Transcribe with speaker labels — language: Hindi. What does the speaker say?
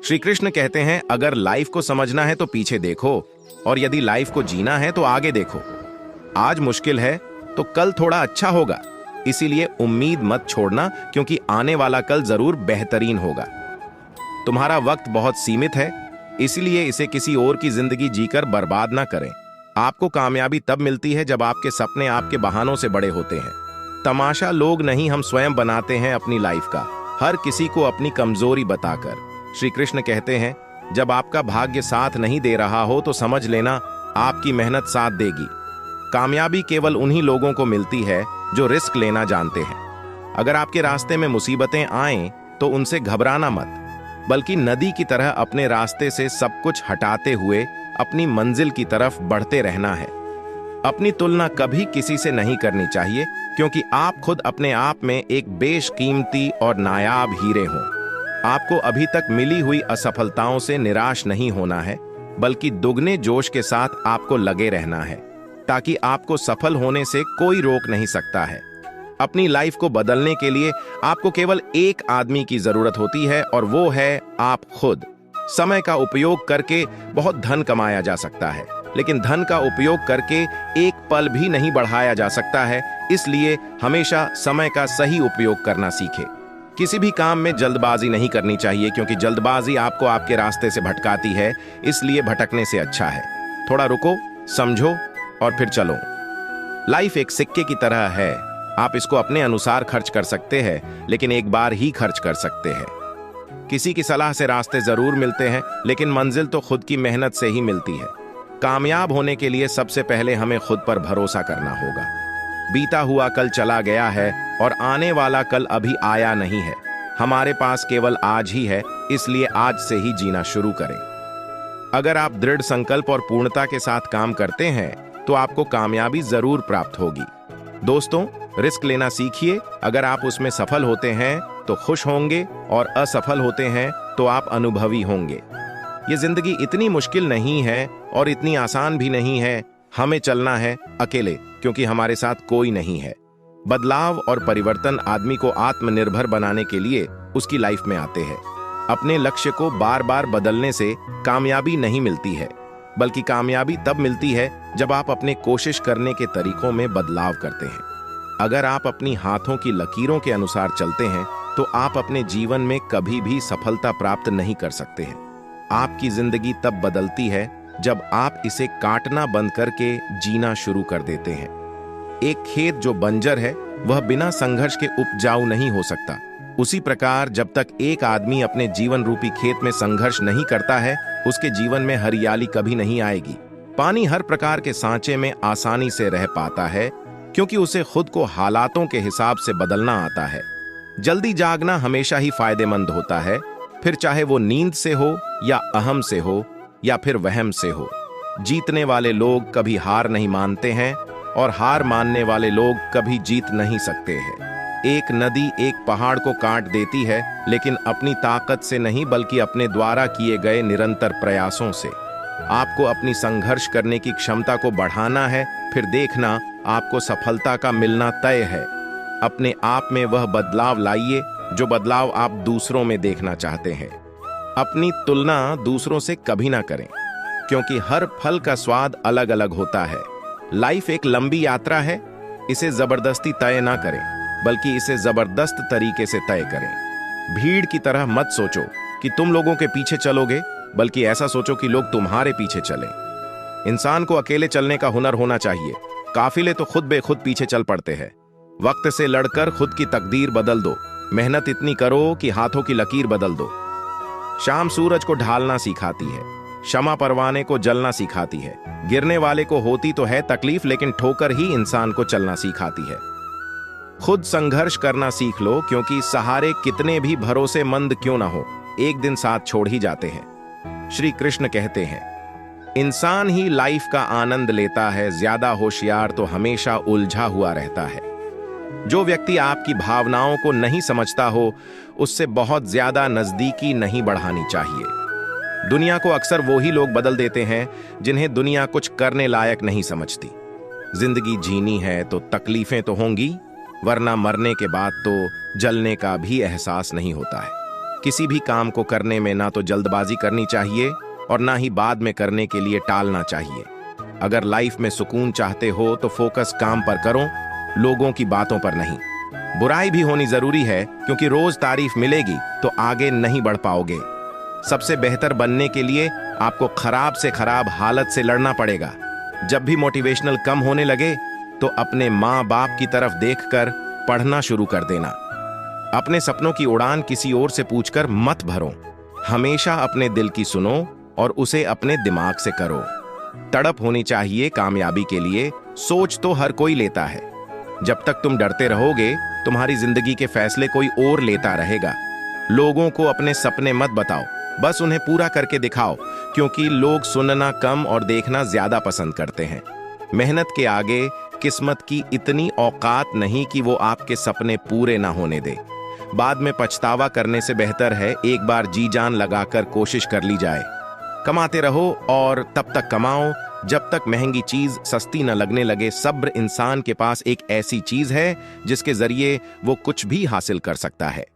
Speaker 1: श्री कृष्ण कहते हैं, अगर लाइफ को समझना है तो पीछे देखो, और यदि लाइफ को जीना है तो आगे देखो। आज मुश्किल है तो कल थोड़ा अच्छा होगा, इसीलिए उम्मीद मत छोड़ना, क्योंकि आने वाला कल जरूर बेहतरीन होगा। तुम्हारा वक्त बहुत सीमित है, इसलिए इसे किसी और की जिंदगी जीकर बर्बाद ना करें। आपको कामयाबी तब मिलती है जब आपके सपने आपके बहानों से बड़े होते हैं। तमाशा लोग नहीं, हम स्वयं बनाते हैं अपनी लाइफ का, हर किसी को अपनी कमजोरी बताकर। श्री कृष्ण कहते हैं, जब आपका भाग्य साथ नहीं दे रहा हो तो समझ लेना आपकी मेहनत साथ देगी। कामयाबी केवल उन्हीं लोगों को मिलती है जो रिस्क लेना जानते हैं। अगर आपके रास्ते में मुसीबतें आएं तो उनसे घबराना मत, बल्कि नदी की तरह अपने रास्ते से सब कुछ हटाते हुए अपनी मंजिल की तरफ बढ़ते रहना है। अपनी तुलना कभी किसी से नहीं करनी चाहिए, क्योंकि आप खुद अपने आप में एक बेशकीमती और नायाब हीरे हो। आपको अभी तक मिली हुई असफलताओं से निराश नहीं होना है, बल्कि दुगने जोश के साथ आपको लगे रहना है, ताकि आपको सफल होने से कोई रोक नहीं सकता है। अपनी लाइफ को बदलने के लिए आपको केवल एक आदमी की जरूरत होती है, और वो है आप खुद। समय का उपयोग करके बहुत धन कमाया जा सकता है, लेकिन धन का उपयोग करके एक पल भी नहीं बढ़ाया जा सकता है। इसलिए हमेशा समय का सही उपयोग करना सीखें। किसी भी काम में जल्दबाजी नहीं करनी चाहिए, क्योंकि जल्दबाजी आपको आपके रास्ते से भटकाती है। इसलिए भटकने से अच्छा है थोड़ा रुको, समझो और फिर चलो। लाइफ एक सिक्के की तरह है, आप इसको अपने अनुसार खर्च कर सकते हैं, लेकिन एक बार ही खर्च कर सकते हैं। किसी की सलाह से रास्ते जरूर मिलते हैं, लेकिन मंजिल तो खुद की मेहनत से ही मिलती है। कामयाब होने के लिए सबसे पहले हमें खुद पर भरोसा करना होगा। बीता हुआ कल चला गया है और आने वाला कल अभी आया नहीं है। हमारे पास केवल आज ही है, इसलिए आज से ही जीना शुरू करें। अगर आप दृढ़ संकल्प और पूर्णता के साथ काम करते हैं तो आपको कामयाबी जरूर प्राप्त होगी। दोस्तों, रिस्क लेना सीखिए। अगर आप उसमें सफल होते हैं तो खुश होंगे, और असफल होते हैं तो आप अनुभवी होंगे। ये जिंदगी इतनी मुश्किल नहीं है और इतनी आसान भी नहीं है। हमें चलना है अकेले, क्योंकि हमारे साथ कोई नहीं है। बदलाव और परिवर्तन आदमी को आत्मनिर्भर बनाने के लिए उसकी लाइफ में आते हैं। अपने लक्ष्य को बार बार बदलने से कामयाबी नहीं मिलती है, बल्कि कामयाबी तब मिलती है जब आप अपने कोशिश करने के तरीकों में बदलाव करते हैं। अगर आप अपनी हाथों की लकीरों के अनुसार चलते हैं तो आप अपने जीवन में कभी भी सफलता प्राप्त नहीं कर सकते हैं। आपकी जिंदगी तब बदलती है जब आप इसे काटना बंद करके जीना शुरू कर देते हैं। एक खेत जो बंजर है वह बिना संघर्ष के उपजाऊ नहीं हो सकता। उसी प्रकार जब तक एक आदमी अपने जीवन रूपी खेत में संघर्ष नहीं करता है, उसके जीवन में हरियाली कभी नहीं आएगी। पानी हर प्रकार के सांचे में आसानी से रह पाता है, क्योंकि उसे खुद को हालातों के हिसाब से बदलना आता है। जल्दी जागना हमेशा ही फायदेमंद होता है, फिर चाहे वो नींद से हो या अहम से हो या फिर वहम से हो। जीतने वाले लोग कभी हार नहीं मानते हैं, और हार मानने वाले लोग कभी जीत नहीं सकते हैं। एक नदी एक पहाड़ को काट देती है, लेकिन अपनी ताकत से नहीं, बल्कि अपने द्वारा किए गए निरंतर प्रयासों से। आपको अपनी संघर्ष करने की क्षमता को बढ़ाना है, फिर देखना आपको सफलता का मिलना तय है। अपने आप में वह बदलाव लाइए जो बदलाव आप दूसरों में देखना चाहते हैं। अपनी तुलना दूसरों से कभी ना करें, क्योंकि हर फल का स्वाद अलग अलग होता है। लाइफ एक लंबी यात्रा है, इसे जबरदस्ती तय ना करें, बल्कि इसे जबरदस्त तरीके से तय करें। भीड़ की तरह मत सोचो कि तुम लोगों के पीछे चलोगे, बल्कि ऐसा सोचो कि लोग तुम्हारे पीछे चलें। इंसान को अकेले चलने का हुनर होना चाहिए, काफिले तो खुद बेखुद पीछे चल पड़ते हैं। वक्त से लड़कर खुद की तकदीर बदल दो, मेहनत इतनी करो कि हाथों की लकीर बदल दो। शाम सूरज को ढालना सिखाती है, शमा परवाने को जलना सिखाती है। गिरने वाले को होती तो है तकलीफ, लेकिन ठोकर ही इंसान को चलना सिखाती है। खुद संघर्ष करना सीख लो, क्योंकि सहारे कितने भी भरोसेमंद क्यों ना हो, एक दिन साथ छोड़ ही जाते हैं। श्री कृष्ण कहते हैं, इंसान ही लाइफ का आनंद लेता है, ज्यादा होशियार तो हमेशा उलझा हुआ रहता है। जो व्यक्ति आपकी भावनाओं को नहीं समझता हो, उससे बहुत ज्यादा नजदीकी नहीं बढ़ानी चाहिए। दुनिया को अक्सर वो ही लोग बदल देते हैं जिन्हें दुनिया कुछ करने लायक नहीं समझती। जिंदगी जीनी है तो तकलीफें तो होंगी, वरना मरने के बाद तो जलने का भी एहसास नहीं होता है। किसी भी काम को करने में ना तो जल्दबाजी करनी चाहिए और ना ही बाद में करने के लिए टालना चाहिए। अगर लाइफ में सुकून चाहते हो तो फोकस काम पर करो, लोगों की बातों पर नहीं। बुराई भी होनी जरूरी है, क्योंकि रोज तारीफ मिलेगी तो आगे नहीं बढ़ पाओगे। सबसे बेहतर बनने के लिए आपको खराब से खराब हालत से लड़ना पड़ेगा। जब भी मोटिवेशनल कम होने लगे तो अपने माँ बाप की तरफ देखकर पढ़ना शुरू कर देना। अपने सपनों की उड़ान किसी और से पूछकर मत भरो। हमेशा अपने दिल की सुनो और उसे अपने दिमाग से करो। तड़प होनी चाहिए कामयाबी के लिए, सोच तो हर कोई लेता है। जब तक तुम डरते रहोगे तुम्हारी जिंदगी के फैसले कोई और लेता रहेगा। लोगों को अपने सपने मत बताओ, बस उन्हें पूरा करके दिखाओ, क्योंकि लोग सुनना कम और देखना ज्यादा पसंद करते हैं। मेहनत के आगे किस्मत की इतनी औकात नहीं कि वो आपके सपने पूरे ना होने दे। बाद में पछतावा करने से बेहतर है एक बार जी जान लगाकर कोशिश कर ली जाए। कमाते रहो और तब तक कमाओ जब तक महंगी चीज सस्ती न लगने लगे। सब्र इंसान के पास एक ऐसी चीज है जिसके जरिए वो कुछ भी हासिल कर सकता है।